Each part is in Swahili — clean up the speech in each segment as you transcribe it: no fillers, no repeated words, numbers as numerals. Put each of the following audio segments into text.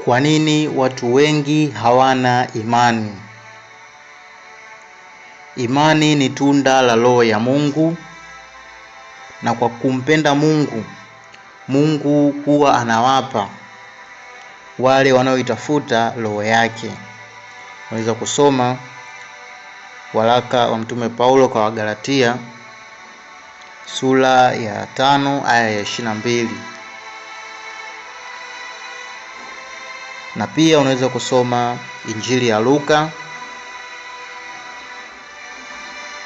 Kwa nini watu wengi hawana imani? Imani ni tunda la Roho ya Mungu, na kwa kumpenda Mungu, Mungu huwa anawapa wale wanaoitafuta roho yake. Unaweza kusoma waraka wa Mtume Paulo kwa Wagalatia sura ya 5 aya ya 22. Na pia unaweza kusoma Injili ya Luka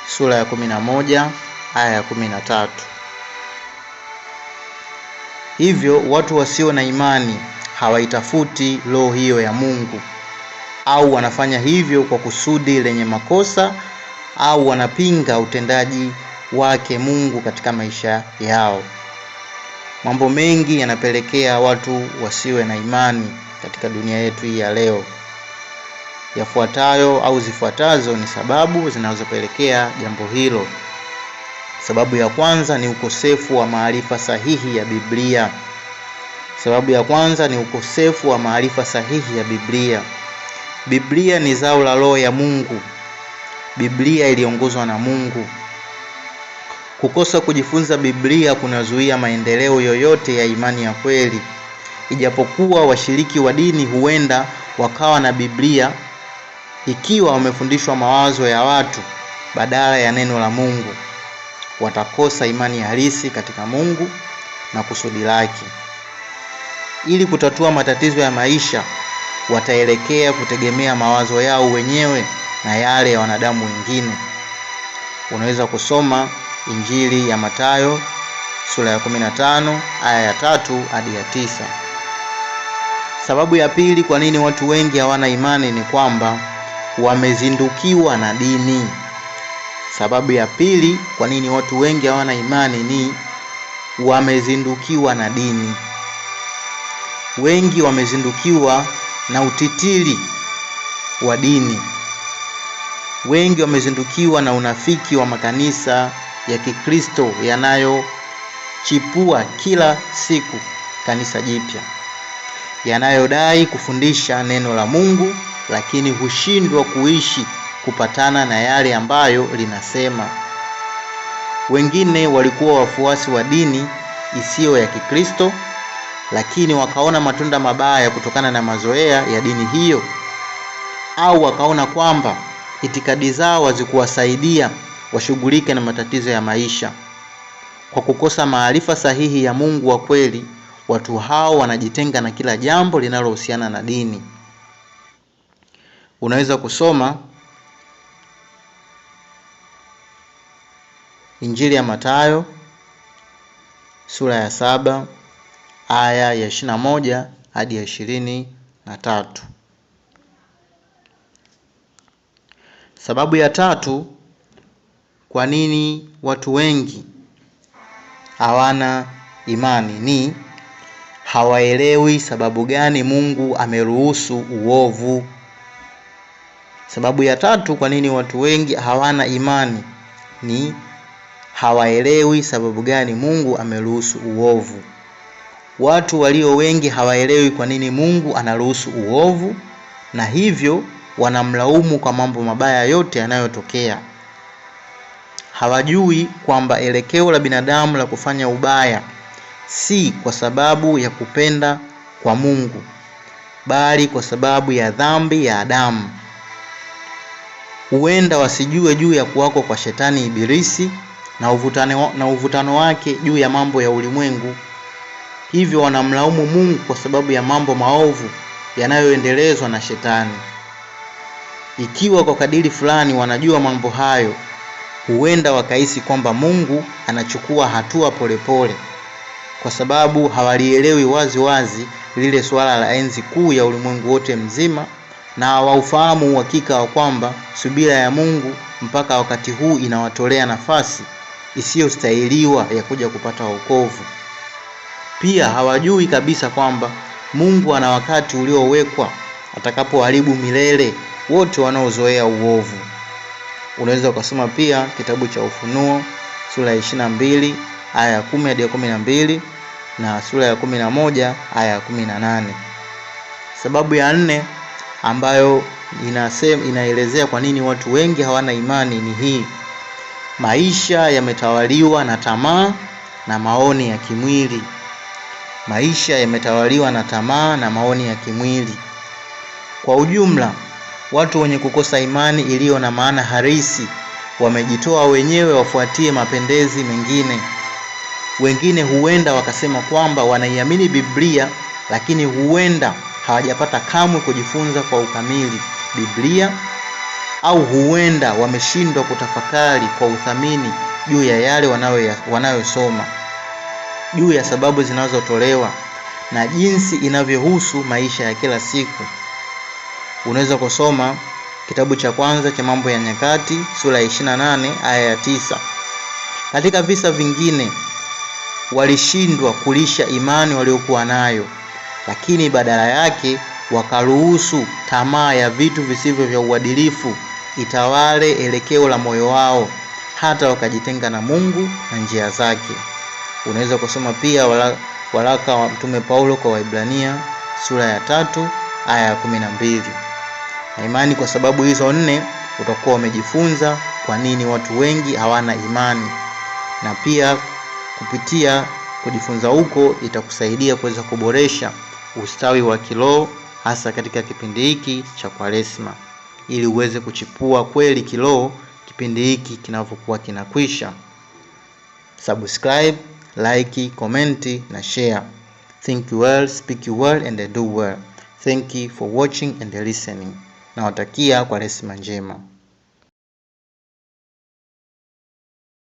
sura ya 11 aya ya 13. Hivyo watu wasio na imani hawaitafuti roho hiyo ya Mungu, au wanafanya hivyo kwa kusudi lenye makosa, au wanapinga utendaji wake Mungu katika maisha yao. Mambo mengi yanapelekea watu wasiwe na imani katika dunia yetu hii ya leo. Yafuatayo au zifuatazo ni sababu zinazopelekea jambo hilo. Sababu ya kwanza ni ukosefu wa maarifa sahihi ya Biblia. Sababu ya kwanza ni ukosefu wa maarifa sahihi ya Biblia. Biblia ni zao la Roho ya Mungu. Biblia iliongozwa na Mungu. Kukosa kujifunza Biblia kunazuia maendeleo yoyote ya imani ya kweli. Ijapokuwa washiriki wa dini huenda wakawa na Biblia, ikiwa wamefundishwa mawazo ya watu badala ya neno la Mungu, watakosa imani halisi katika Mungu na kusudi lake. Ili kutatua matatizo ya maisha, wataelekea kutegemea mawazo yao wenyewe na yale ya wanadamu wengine. Unaweza kusoma Injili ya Mathayo sura ya 15 aya ya 3 hadi ya 9. Sababu ya pili kwa nini watu wengi hawana imani ni kwamba wamezindukiwa na dini. Sababu ya pili kwa nini watu wengi hawana imani ni wamezindukiwa na dini. Wengi wamezindukiwa na utitiri wa dini. Wengi wamezindukiwa na unafiki wa makanisa ya Kikristo yanayochipua kila siku kanisa jipya, yanayodai kufundisha neno la Mungu lakini hushindwa kuishi kupatana na yale ambayo linasema. Wengine walikuwa wafuasi wa dini isiyo ya Kikristo, lakini wakaona matunda mabaya kutokana na mazoea ya dini hiyo, au wakaona kwamba itikadi zao hazikuwasaidia washughulike na matatizo ya maisha. Kwa kukosa maarifa sahihi ya Mungu wa kweli, watu hao wanajitenga na kila jambo linalohusiana na dini. Unaweza kusoma Injili ya Mathayo sura ya 7 aya ya 21 hadi ya 23. Sababu ya tatu kwa nini watu wengi hawana imani ni hawaelewi sababu gani Mungu ameruhusu uovu. Sababu ya tatu kwa nini watu wengi hawana imani ni hawaelewi sababu gani Mungu ameruhusu uovu. Watu walio wengi hawaelewi kwa nini Mungu anaruhusu uovu, na hivyo wanamlaumu kwa mambo mabaya yote yanayotokea. Hawajui kwamba elekeo la binadamu la kufanya ubaya si kwa sababu ya kupenda kwa Mungu, bali kwa sababu ya dhambi ya Adamu. Huenda wasijue juu ya kuwako kwa shetani Ibilisi na uvutano wake juu ya mambo ya ulimwengu. Hivyo wanamlaumu Mungu kwa sababu ya mambo maovu yanayoendelezwa na shetani. Ikiwa kwa kadiri fulani wanajua mambo hayo, huenda wakahisi kwamba Mungu anachukua hatua polepole, kwa sababu hawalielewi wazi lile swala la enzi kuu ya ulimwengu wote mzima, na hawaufahamu uhakika wa kwamba subira ya Mungu mpaka wakati huu inawatolea nafasi isiyostahiliwa ya kuja kupata wokovu. Pia hawajui kabisa kwamba Mungu ana wakati uliowekwa atakapoharibu milele wote wanaozoea uovu. Unaweza kusoma pia kitabu cha Ufunuo sura ya 22 aya ya 10 hadi 12 na sura ya 11 aya ya 18. Sababu ya 4 ambayo inaelezea kwa nini watu wengi hawana imani ni hii: maisha yametawaliwa na tamaa na maoni ya kimwili. Maisha yametawaliwa na tamaa na maoni ya kimwili. Kwa ujumla, watu wenye kukosa imani iliyo na maana halisi wamejitoa wenyewe wafuatie mapendezi mengine. Wengine huenda wakasema kwamba wanaiamini Biblia, lakini huenda hawajapata kamwe kujifunza kwa ukamili Biblia, au huenda wameshindwa kutafakari kwa uthamini juu ya yale wanayosoma, juu ya sababu zinazotolewa na jinsi inavyohusu maisha ya kila siku. Unaweza kusoma kitabu cha kwanza cha Mambo ya Nyakati sura ya 28 aya ya 9. Katika visa vingine walishindwa kulisha imani waliokuwa nayo, lakini badala yake wakaruhusu tamaa ya vitu visivyo vya uadilifu itawale elekeo la moyo wao, hata wakajitenga na Mungu na njia zake. Unaweza kusoma pia waraka wa Mtume Paulo kwa Waibrania sura ya 3 aya ya 12. Na imani kwa sababu hizo 4 utakuwa umejifunza kwa nini watu wengi hawana imani, na pia kupitia kujifunza huko itakusaidia kuweza kuboresha ustawi wa kiroho, hasa katika kipindi hiki cha Kwaresma, ili uweze kuchipua kweli kiroho kipindi hiki kinavyokuwa kinakwisha. Subscribe, like, comment na share. Think well, speak well and do well. Thank you for watching and listening. Nawatakia Kwaresma njema.